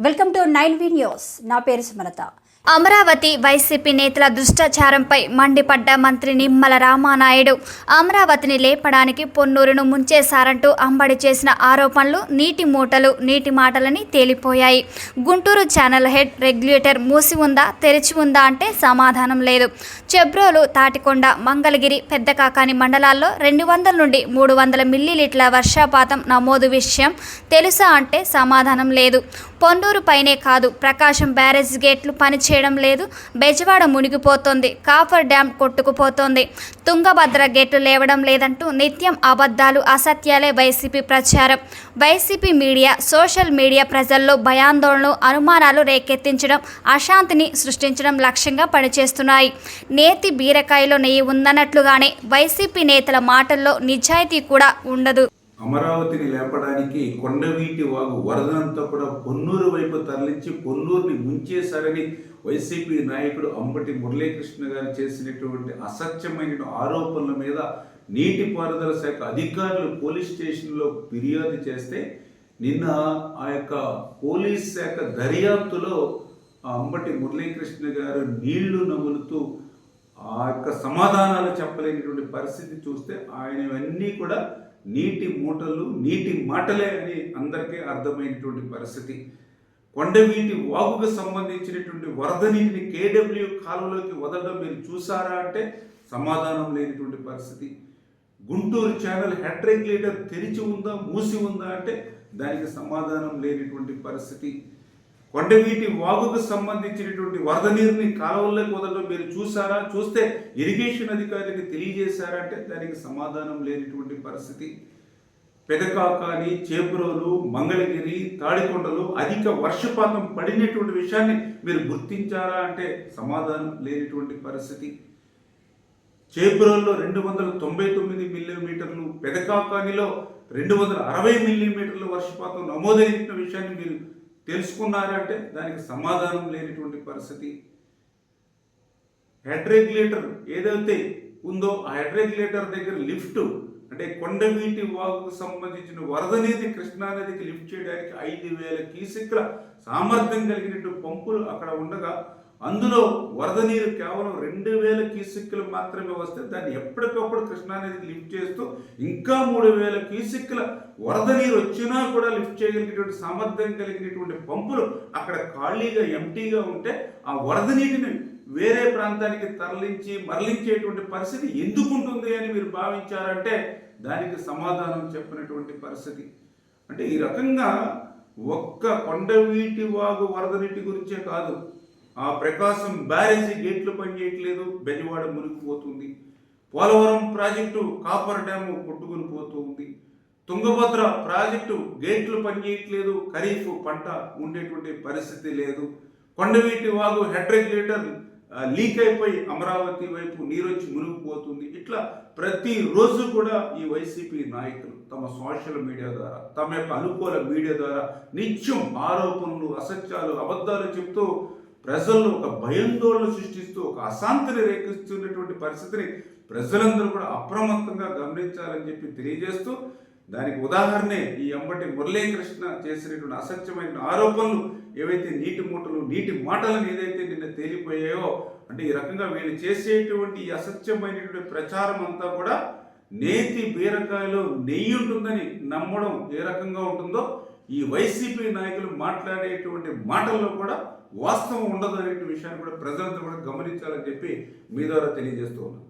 Welcome to 9V news. నా పేరు Sumalatha. Amaravati YCP నేతల దుష్టాచారంపై మండిపడ్డ మంత్రి నిమ్మల రామానాయుడు అమరావతిని లేపడానికి పొన్నూరును ముంచేశారంటూ అంబడి చేసిన ఆరోపణలు నీటి మూటలు నీటి మాటలని తేలిపోయాయి. గుంటూరు ఛానల్ హెడ్ రెగ్యులేటర్ మూసి ఉందా తెరిచి ఉందా అంటే సమాధానం లేదు. చెబ్రోలు, తాటికొండ, మంగళగిరి, పెద్దకాకాని మండలాల్లో 200 నుండి 300 మిల్లీలీటర్ల వర్షపాతం నమోదు విషయం తెలుసా అంటే సమాధానం లేదు. పొన్నూరు పైనే కాదు, ప్రకాశం బ్యారేజ్ గేట్లు పనిచేయడం లేదు. బెజవాడ మునిగిపోతోంది. కాఫర్ డ్యామ్ కొట్టుకుపోతోంది. తుంగభద్ర గేట్లు లేవడం లేదంటూ నిత్యం అబద్ధాలు, అసత్యాలే వైసీపీ ప్రచారం. వైసీపీ మీడియా, సోషల్ మీడియా ప్రజల్లో భయాందోళనలు, అనుమానాలు రేకెత్తించడం, అశాంతిని సృష్టించడం లక్ష్యంగా పనిచేస్తున్నాయి. నేతి బీరకాయలో నెయ్యి ఉందన్నట్లుగానే వైసీపీ నేతల మాటల్లో నిజాయితీ కూడా ఉండదు. అమరావతిని లేపడానికి కొండవీటి వాగు వరదంతా కూడా పొన్నూరు వైపు తరలించి పొన్నూరుని ముంచేశారని వైసీపీ నాయకుడు అంబటి మురళీకృష్ణ గారు చేసినటువంటి అసత్యమైన ఆరోపణల మీద నీటిపారుదల శాఖ అధికారులు పోలీస్ స్టేషన్లో ఫిర్యాదు చేస్తే నిన్న ఆ యొక్క పోలీస్ శాఖ దర్యాప్తులో అంబటి మురళీకృష్ణ గారు నీళ్లు నములుతూ ఆ యొక్క సమాధానాలు చెప్పలేనటువంటి పరిస్థితి చూస్తే ఆయన ఇవన్నీ కూడా నీటి మూటలు నీటి మాటలే అని అందరికీ అర్థమైనటువంటి పరిస్థితి. కొండవీటి వాగుకు సంబంధించినటువంటి వరద నీటిని కేడబ్ల్యూ కాలువలోకి వదలడం మీరు చూసారా అంటే సమాధానం లేనటువంటి పరిస్థితి. గుంటూరు ఛానల్ హెడ్ రెగ్యులేటర్ తెరిచి ఉందా మూసి ఉందా అంటే దానికి సమాధానం లేనటువంటి పరిస్థితి. కొండవీటి వాగుకు సంబంధించినటువంటి వరద నీరుని కాలువల్లోకి వదలడం మీరు చూసారా, చూస్తే ఇరిగేషన్ అధికారులకు తెలియజేశారా అంటే దానికి సమాధానం లేనటువంటి పరిస్థితి. పెదకాకాని, చేబ్రోలు, మంగళగిరి, తాడికొండలు అధిక వర్షపాతం పడినటువంటి విషయాన్ని మీరు గుర్తించారా అంటే సమాధానం లేనటువంటి పరిస్థితి. చేబ్రోల్లో 299 మిల్లీమీటర్లు, పెదకాకానిలో 260 మిల్లీమీటర్ల వర్షపాతం నమోదైన విషయాన్ని మీరు తెలుసుకున్నారంటే దానికి సమాధానం లేనటువంటి పరిస్థితి. హెడ్ రెగ్యులేటర్ ఏదైతే ఉందో ఆ హెడ్ రెగ్యులేటర్ దగ్గర లిఫ్ట్ అంటే కొండవీటి వాగుకు సంబంధించిన వరద నీటి కృష్ణానదికి లిఫ్ట్ చేయడానికి 5000 క్యూసెక్ల సామర్థ్యం కలిగినటువంటి పంపులు అక్కడ ఉండగా అందులో వరద నీరు కేవలం 2000 క్యూసెక్లు మాత్రమే వస్తే దాన్ని ఎప్పటికప్పుడు కృష్ణానదికి లిఫ్ట్ చేస్తూ ఇంకా 3000 క్యూసెక్ల వరద నీరు వచ్చినా కూడా లిఫ్ట్ చేయగలిగినటువంటి సామర్థ్యం కలిగినటువంటి పంపులు అక్కడ ఖాళీగా ఎంటీగా ఉంటే ఆ వరద నీటిని వేరే ప్రాంతానికి తరలించి మరలించేటువంటి పరిస్థితి ఎందుకు ఉంటుంది అని మీరు భావించారంటే దానికి సమాధానం చెప్పినటువంటి పరిస్థితి. అంటే ఈ రకంగా ఒక్క కొండవీటి వాగు వరద నీటి గురించే కాదు, ఆ ప్రకాశం బ్యారేజీ గేట్లు పనిచేయట్లేదు, బెజవాడ మునిగిపోతుంది. పోలవరం ప్రాజెక్టు కాపర్ డ్యాము కొట్టుకుని పోతుంది. తుంగభద్ర ప్రాజెక్టు గేట్లు పనిచేయట్లేదు, ఖరీఫ్ పంట ఉండేటువంటి పరిస్థితి లేదు. Kondaveeti Vagu head regulator leak అయిపోయి అమరావతి వైపు నీరొచ్చి మునిగిపోతుంది. ఇట్లా ప్రతిరోజు కూడా ఈ వైసీపీ నాయకులు తమ సోషల్ మీడియా ద్వారా, తమ యొక్క అనుకూల మీడియా ద్వారా నిత్యం ఆరోపణలు, అసత్యాలు, అబద్ధాలు చెప్తూ ప్రజల్లో ఒక భయాందోళన సృష్టిస్తూ ఒక అశాంతిని రేకిస్తున్నటువంటి పరిస్థితిని ప్రజలందరూ కూడా అప్రమత్తంగా గమనించాలని చెప్పి తెలియజేస్తూ దానికి ఉదాహరణే ఈ అంబటి మురళీకృష్ణ చేసినటువంటి అసత్యమైన ఆరోపణలు ఏవైతే నీటి మూటలు నీటి మాటలను ఏదైతే నిన్న తేలిపోయాయో అంటే ఈ రకంగా వీళ్ళు చేసేటువంటి ఈ అసత్యమైనటువంటి ప్రచారం అంతా కూడా నేతి బీరకాయలో నెయ్యి ఉంటుందని నమ్మడం ఏ రకంగా ఉంటుందో ఈ వైసీపీ నాయకులు మాట్లాడేటువంటి మాటల్లో కూడా వాస్తవం ఉండదు అనే విషయాన్ని కూడా ప్రజలంతా కూడా గమనించాలని చెప్పి మీ ద్వారా తెలియజేస్తూ ఉన్నాను.